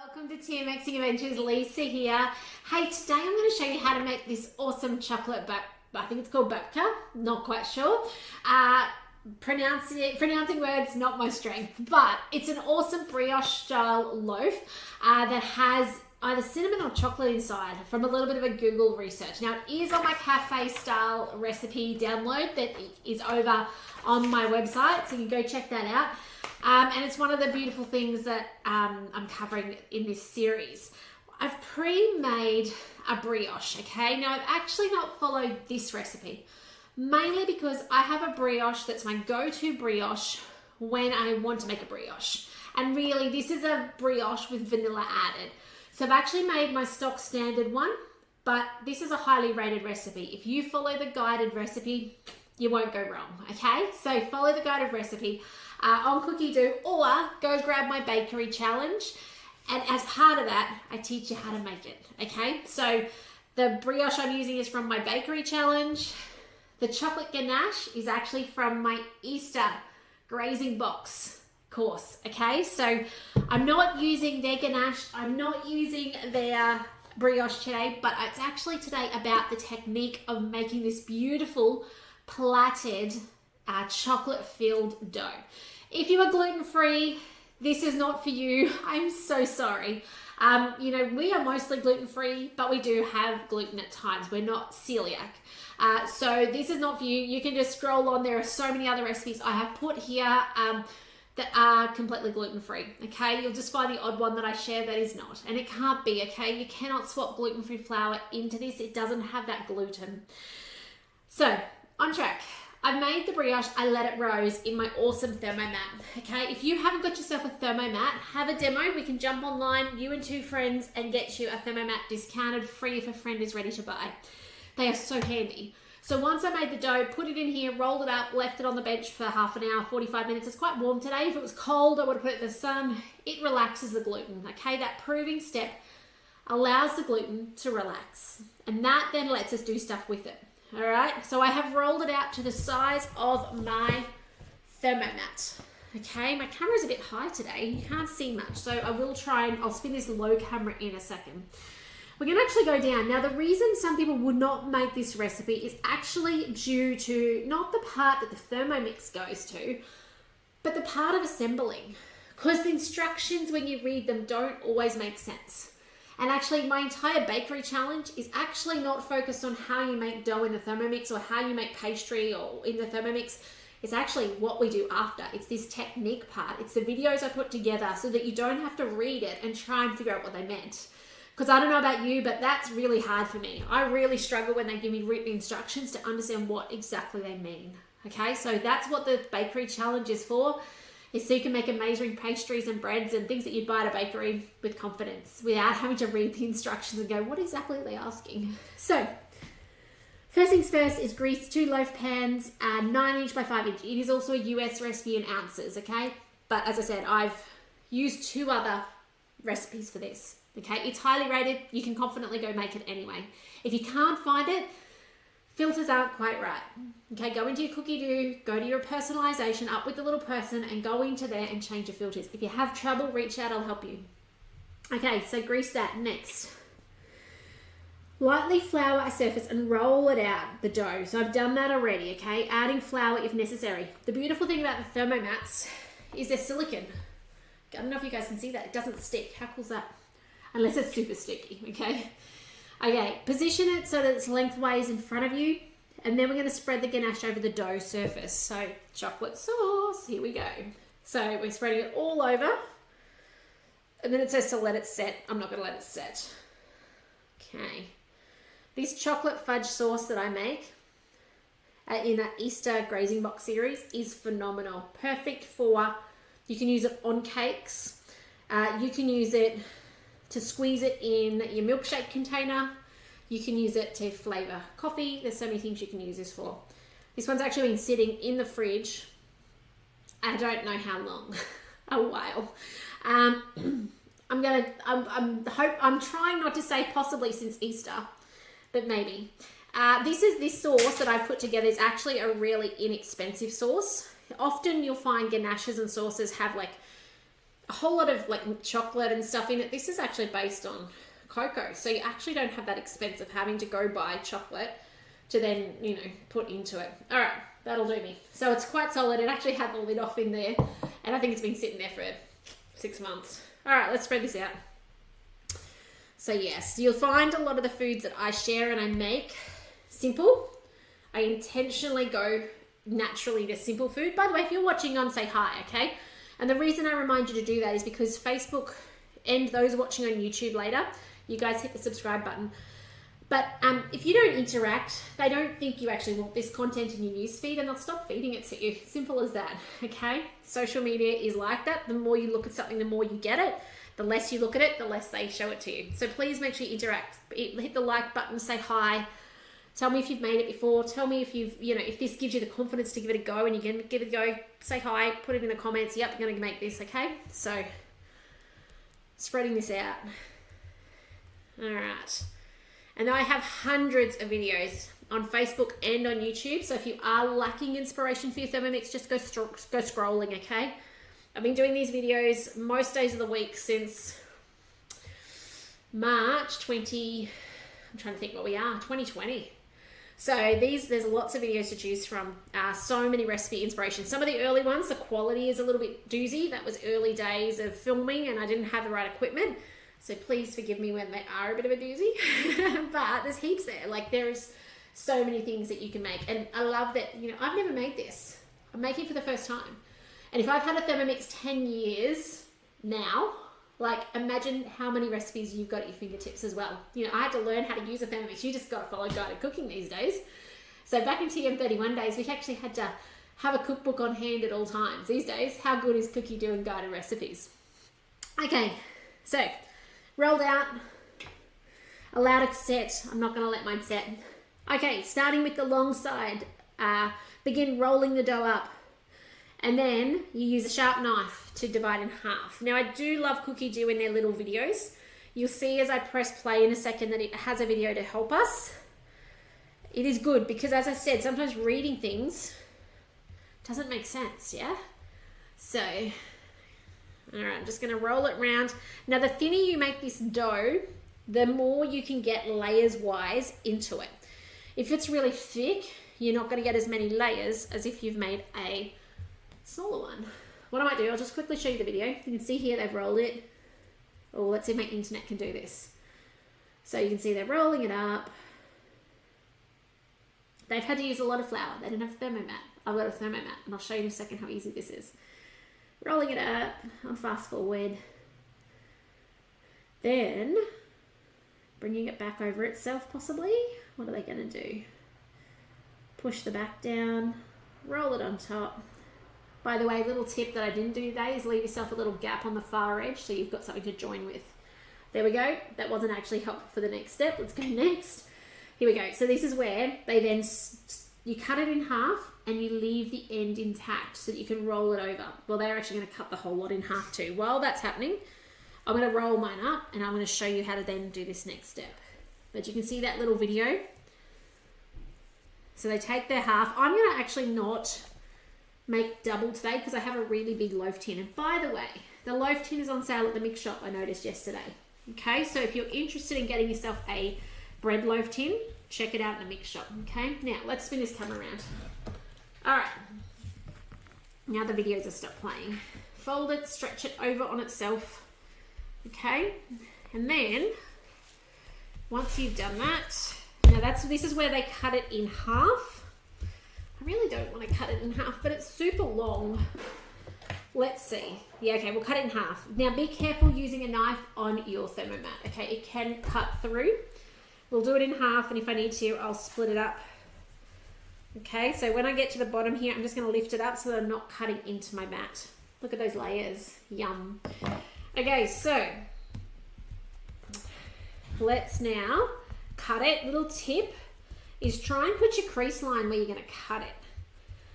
Welcome to TMXing Adventures, Lisa here. Hey, today I'm going to show you how to make this awesome chocolate I think it's called Babka, not quite sure. Pronouncing words, not my strength, but it's an awesome brioche style loaf that has either cinnamon or chocolate inside from a little bit of a Google research. Now it is on my cafe style recipe download that is over on my website, so you can go check that out. And it's one of the beautiful things that I'm covering in this series. I've pre-made a brioche, okay? Now I've actually not followed this recipe, mainly because I have a brioche that's my go-to brioche when I want to make a brioche. And really, this is a brioche with vanilla added. So I've actually made my stock standard one, but this is a highly rated recipe. If you follow the guided recipe, you won't go wrong, okay? So follow the guided recipe on Cookie Do, or go grab my bakery challenge. And as part of that, I teach you how to make it, okay? So the brioche I'm using is from my bakery challenge. The chocolate ganache is actually from my Easter grazing box course, okay? So I'm not using their ganache, I'm not using their brioche today, but it's actually today about the technique of making this beautiful plaited chocolate-filled dough. If you are gluten-free, this is not for you. I'm so sorry. We are mostly gluten-free, but we do have gluten at times. We're not celiac. So this is not for you. You can just scroll on. There are so many other recipes I have put here that are completely gluten-free, okay? You'll just find the odd one that I share that is not, and it can't be, okay? You cannot swap gluten-free flour into this. It doesn't have that gluten. So, on track. I've made the brioche, I let it rose in my awesome Thermo mat, okay? If you haven't got yourself a Thermo mat, have a demo. We can jump online, you and two friends, and get you a Thermo mat discounted, free if a friend is ready to buy. They are so handy. So once I made the dough, put it in here, rolled it up, left it on the bench for half an hour, 45 minutes. It's quite warm today. If it was cold, I would have put it in the sun. It relaxes the gluten, okay? That proving step allows the gluten to relax. And that then lets us do stuff with it. All right, so I have rolled it out to the size of my Thermo mat. Okay, my camera is a bit high today. You can't see much, so I will try and I'll spin this low camera in a second. We're gonna actually go down. Now, the reason some people would not make this recipe is actually due to not the part that the Thermomix goes to, but the part of assembling. Because the instructions, when you read them, don't always make sense. And actually, my entire bakery challenge is actually not focused on how you make dough in the Thermomix or how you make pastry or in the Thermomix. It's actually what we do after. It's this technique part. It's the videos I put together so that you don't have to read it and try and figure out what they meant. Because I don't know about you, but that's really hard for me. I really struggle when they give me written instructions to understand what exactly they mean. Okay, so that's what the bakery challenge is for. Is so you can make amazing pastries and breads and things that you'd buy at a bakery with confidence without having to read the instructions and go, what exactly are they asking? So, first things first is grease 2 loaf pans, 9" by 5". It is also a US recipe in ounces, okay? But as I said, I've used 2 other recipes for this, okay? It's highly rated. You can confidently go make it anyway. If you can't find it, filters aren't quite right. Okay, go into your Cookie Do, go to your personalization, up with the little person, and go into there and change your filters. If you have trouble, reach out, I'll help you. Okay, so grease that. Next. Lightly flour a surface and roll it out, the dough. So I've done that already, okay? Adding flour if necessary. The beautiful thing about the Thermomats is they're silicone. I don't know if you guys can see that. It doesn't stick. How cool is that? Unless it's super sticky, okay? Okay, position it so that it's lengthways in front of you, and then we're going to spread the ganache over the dough surface. So chocolate sauce, here we go. So we're spreading it all over, and then it says to let it set. I'm not going to let it set. Okay, this chocolate fudge sauce that I make in that Easter grazing box series is phenomenal. Perfect for, you can use it on cakes, you can use it to squeeze it in your milkshake container. You can use it to flavor coffee. There's so many things you can use this for. This one's actually been sitting in the fridge. I don't know how long, a while. I'm trying not to say possibly since Easter, but maybe. This sauce that I've put together is actually a really inexpensive sauce. Often you'll find ganaches and sauces have like a whole lot of like chocolate and stuff in it. This is actually based on cocoa, so you actually don't have that expense of having to go buy chocolate to then, you know, put into it. All right, that'll do me. So it's quite solid. It actually had the lid off in there, and I think it's been sitting there for 6 months. All right, let's spread this out. So yes, you'll find a lot of the foods that I share and I make simple. I intentionally go naturally to simple food. By the way, if you're watching on, say hi, okay? And the reason I remind you to do that is because Facebook and those watching on YouTube later, you guys hit the subscribe button. But if you don't interact, they don't think you actually want this content in your newsfeed, and they'll stop feeding it to you. Simple as that, okay? Social media is like that. The more you look at something, the more you get it. The less you look at it, the less they show it to you. So please make sure you interact. Hit the like button, say hi. Tell me if you've made it before. Tell me if you've, you know, if this gives you the confidence to give it a go, and you can give it a go. Say hi, put it in the comments. Yep, I'm going to make this, okay? So, spreading this out. All right. And I have hundreds of videos on Facebook and on YouTube. So if you are lacking inspiration for your Thermomix, just go scrolling, okay? I've been doing these videos most days of the week since March 2020. So there's lots of videos to choose from. So many recipe inspirations. Some of the early ones, the quality is a little bit doozy. That was early days of filming and I didn't have the right equipment. So please forgive me when they are a bit of a doozy. But there's heaps there. Like there's so many things that you can make. And I love that, you know, I've never made this. I'm making it for the first time. And if I've had a Thermomix 10 years now, like imagine how many recipes you've got at your fingertips as well. You know, I had to learn how to use a Thermomix. You just got to follow guided cooking these days. So back in TM31 days, we actually had to have a cookbook on hand at all times. These days, how good is Cookie doing guided recipes? Okay, so rolled out, allowed it set. I'm not going to let mine set. Okay, starting with the long side, begin rolling the dough up. And then you use a sharp knife to divide in half. Now I do love Cookie Do in their little videos. You'll see as I press play in a second that it has a video to help us. It is good because, as I said, sometimes reading things doesn't make sense, yeah? So, all right, I'm just gonna roll it round. Now the thinner you make this dough, the more you can get layers wise into it. If it's really thick, you're not gonna get as many layers as if you've made a smaller one. What I might do, I'll just quickly show you the video. You can see here they've rolled it. Oh, let's see if my internet can do this. So you can see they're rolling it up. They've had to use a lot of flour. They didn't have a Thermomat. I've got a Thermomat, and I'll show you in a second how easy this is. Rolling it up, I'll fast forward. Then, bringing it back over itself possibly. What are they gonna do? Push the back down, roll it on top. By the way, a little tip that I didn't do today is leave yourself a little gap on the far edge so you've got something to join with. There we go. That wasn't actually helpful for the next step. Let's go next. Here we go. So this is where they then, you cut it in half and you leave the end intact so that you can roll it over. Well, they're actually going to cut the whole lot in half too. While that's happening, I'm going to roll mine up and I'm going to show you how to then do this next step. But you can see that little video. So they take their half. I'm going to actually not make double today because I have a really big loaf tin. And by the way, the loaf tin is on sale at the mix shop, I noticed yesterday. Okay, so if you're interested in getting yourself a bread loaf tin, check it out in the mix shop. Okay, now let's spin this camera around. All right, now the videos have stopped playing. Fold it, stretch it over on itself. Okay, and then once you've done that, now this is where they cut it in half. I really don't want to cut it in half, but it's super long. Let's see. Yeah, okay, we'll cut it in half. Now be careful using a knife on your Thermomat, okay? It can cut through. We'll do it in half, and if I need to, I'll split it up. Okay, so when I get to the bottom here, I'm just going to lift it up so that I'm not cutting into my mat. Look at those layers. Yum. Okay, so let's now cut it. Little tip is try and put your crease line where you're going to cut it,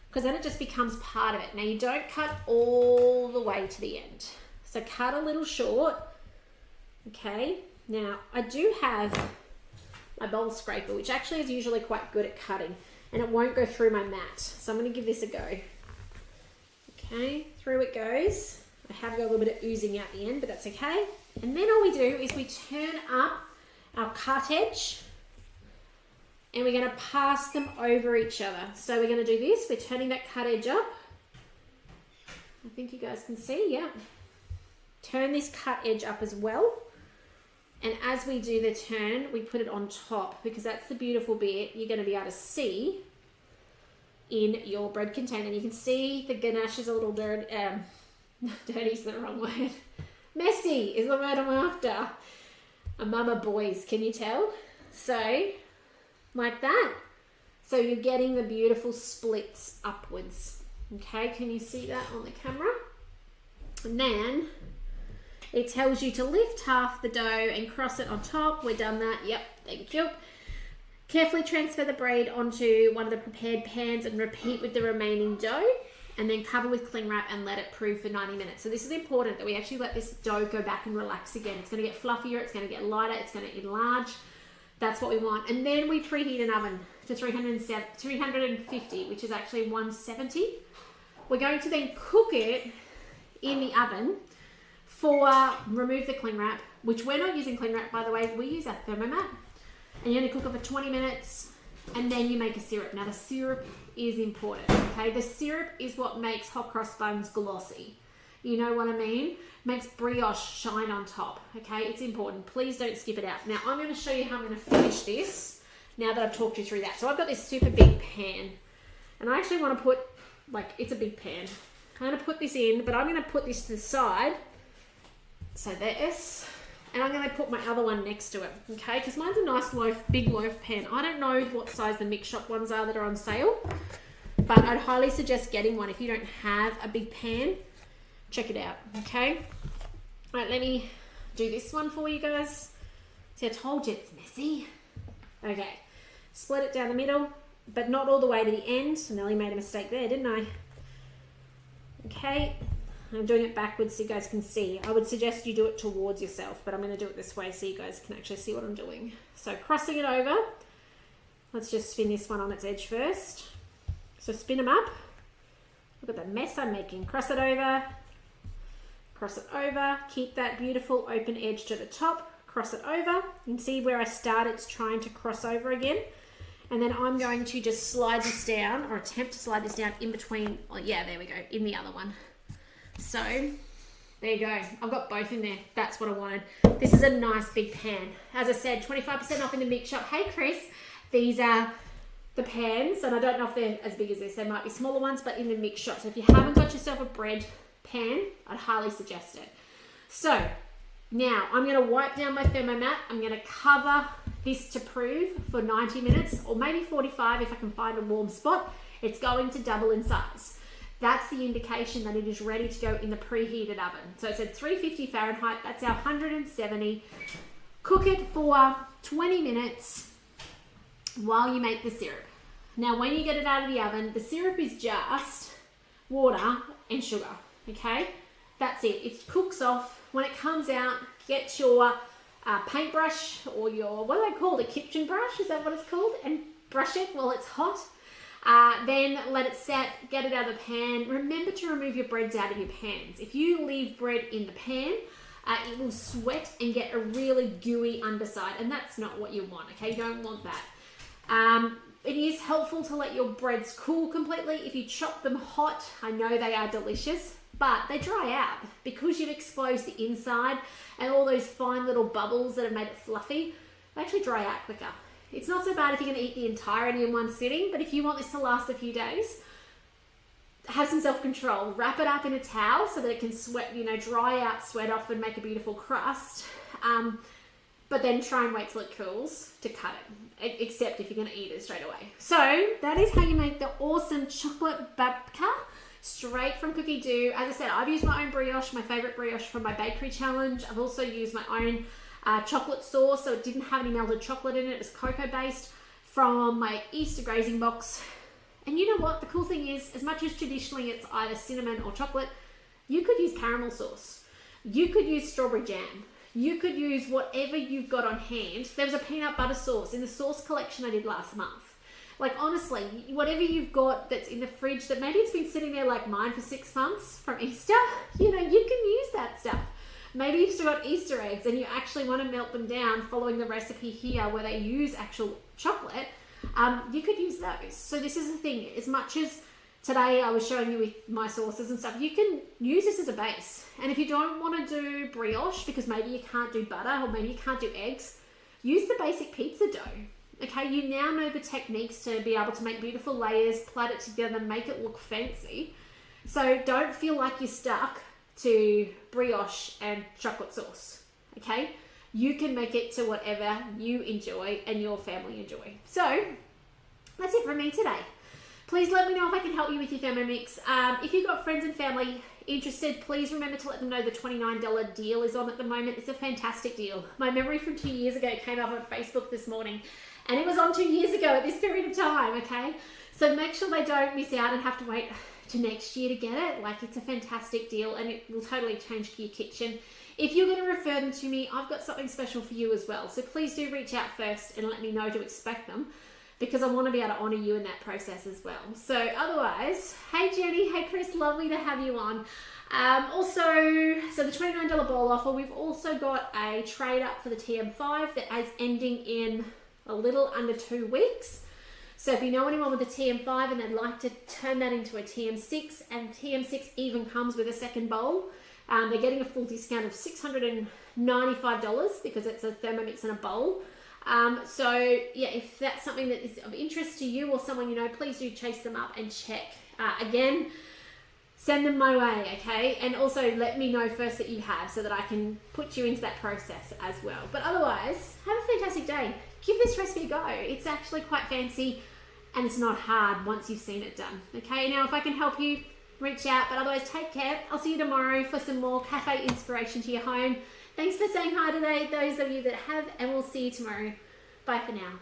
because then it just becomes part of it. Now you don't cut all the way to the end, so cut a little short. Okay, now I do have my bowl scraper, which actually is usually quite good at cutting, and it won't go through my mat, so I'm going to give this a go. Okay, through it goes. I have got a little bit of oozing out the end, but that's okay. And then all we do is we turn up our cut edge and we're going to pass them over each other. So we're going to do this. We're turning that cut edge up. I think you guys can see, yeah. Turn this cut edge up as well. And as we do the turn, we put it on top because that's the beautiful bit you're going to be able to see in your bread container. You can see the ganache is a little dirty. Dirty is the wrong word. Messy is the word I'm after. A mama boys, can you tell? So, like that. So you're getting the beautiful splits upwards. Okay, can you see that on the camera? And then it tells you to lift half the dough and cross it on top. We've done that. Yep, thank you. Carefully transfer the bread onto one of the prepared pans and repeat with the remaining dough. And then cover with cling wrap and let it proof for 90 minutes. So this is important that we actually let this dough go back and relax again. It's going to get fluffier, it's going to get lighter, it's going to enlarge. That's what we want. And then we preheat an oven to 350, which is actually 170. We're going to then cook it in the oven for, remove the cling wrap, which we're not using cling wrap, by the way. We use our Thermomat. And you're going to cook it for 20 minutes and then you make a syrup. Now the syrup is important, okay? The syrup is what makes hot cross buns glossy. You know what I mean? Makes brioche shine on top, okay? It's important. Please don't skip it out. Now I'm going to show you how I'm going to finish this now that I've talked you through that. So I've got this super big pan and I actually want to put, like, it's a big pan. I'm going to put this in, but I'm going to put this to the side. So this, and I'm going to put my other one next to it, okay? Because mine's a nice loaf, big loaf pan. I don't know what size the mix shop ones are that are on sale, but I'd highly suggest getting one if you don't have a big pan. Check it out, okay? All right, let me do this one for you guys. See, I told you it's messy. Okay, split it down the middle, but not all the way to the end. I nearly made a mistake there, didn't I? Okay. I'm doing it backwards so you guys can see. I would suggest you do it towards yourself, but I'm going to do it this way so you guys can actually see what I'm doing. So crossing it over. Let's just spin this one on its edge first. So spin them up. Look at the mess I'm making. Cross it over. Cross it over. Keep that beautiful open edge to the top. Cross it over. You can see where I start, it's trying to cross over again. And then I'm going to just slide this down, or attempt to slide this down in between. Oh yeah, there we go, in the other one. So there you go. I've got both in there. That's what I wanted. This is a nice big pan. As I said, 25% off in the mix shop. Hey Chris, these are the pans, and I don't know if they're as big as this. There might be smaller ones, but in the mix shop. So if you haven't got yourself a bread pan, I'd highly suggest it. So now I'm going to wipe down my Thermomat. I'm going to cover this to prove for 90 minutes or maybe 45 if I can find a warm spot. It's going to double in size. That's the indication that it is ready to go in the preheated oven. So it's at 350 Fahrenheit. That's our 170. Cook it for 20 minutes while you make the syrup. Now, when you get it out of the oven, the syrup is just water and sugar, okay? That's it. It cooks off. When it comes out, get your paintbrush or your, what do they call it, a kitchen brush? Is that what it's called? And brush it while it's hot. Then let it set, get it out of the pan. Remember to remove your breads out of your pans. If you leave bread in the pan, it will sweat and get a really gooey underside, and that's not what you want, okay? You don't want that. It is helpful to let your breads cool completely. If you chop them hot, I know they are delicious, but they dry out because you've exposed the inside and all those fine little bubbles that have made it fluffy. They actually dry out quicker. It's not so bad if you're going to eat the entirety in one sitting, but if you want this to last a few days, have some self-control. Wrap it up in a towel so that it can sweat, dry out, sweat off, and make a beautiful crust. But then try and wait till it cools to cut it, except if you're going to eat it straight away. So that is how you make the awesome chocolate babka straight from cookie dough. As I said, I've used my own brioche, my favorite brioche from my bakery challenge. I've also used my own chocolate sauce, so it didn't have any melted chocolate in it. It was cocoa based from my Easter grazing box. And you know what? The cool thing is, as much as traditionally it's either cinnamon or chocolate, you could use caramel sauce. You could use strawberry jam. You could use whatever you've got on hand. There was a peanut butter sauce in the sauce collection I did last month. Like honestly, whatever you've got that's in the fridge that maybe it's been sitting there like mine for 6 months from Easter, you can use that stuff. Maybe you've still got Easter eggs and you actually want to melt them down following the recipe here where they use actual chocolate. You could use those. So this is the thing, as much as today I was showing you with my sauces and stuff, you can use this as a base. And if you don't want to do brioche because maybe you can't do butter or maybe you can't do eggs, use the basic pizza dough. Okay, you now know the techniques to be able to make beautiful layers, plait it together, make it look fancy. So don't feel like you're stuck to brioche and chocolate sauce. Okay, you can make it to whatever you enjoy and your family enjoy. So that's it from me today. Please let me know if I can help you with your Thermomix. If you've got friends and family interested, please remember to let them know the $29 deal is on at the moment. It's a fantastic deal. My memory from 2 years ago came up on Facebook this morning, and it was on 2 years ago at this period of time, okay? So make sure they don't miss out and have to wait to next year to get it. Like, it's a fantastic deal and it will totally change your kitchen. If you're going to refer them to me, I've got something special for you as well. So please do reach out first and let me know to expect them, because I want to be able to honour you in that process as well. So otherwise, hey Jenny, hey Chris, lovely to have you on. Also, so the $29 bowl offer, we've also got a trade up for the TM5 that is ending in a little under 2 weeks. So if you know anyone with a TM5 and they'd like to turn that into a TM6, and TM6 even comes with a second bowl, they're getting a full discount of $695 because it's a Thermomix and a bowl. So yeah, if that's something that is of interest to you or someone you know, please do chase them up and check. Again, send them my way, okay? And also let me know first that you have, so that I can put you into that process as well. But otherwise, have a fantastic day. Give this recipe a go. It's actually quite fancy and it's not hard once you've seen it done. Okay, now if I can help you, reach out. But otherwise, take care. I'll see you tomorrow for some more cafe inspiration to your home. Thanks for saying hi today, those of you that have, and we'll see you tomorrow. Bye for now.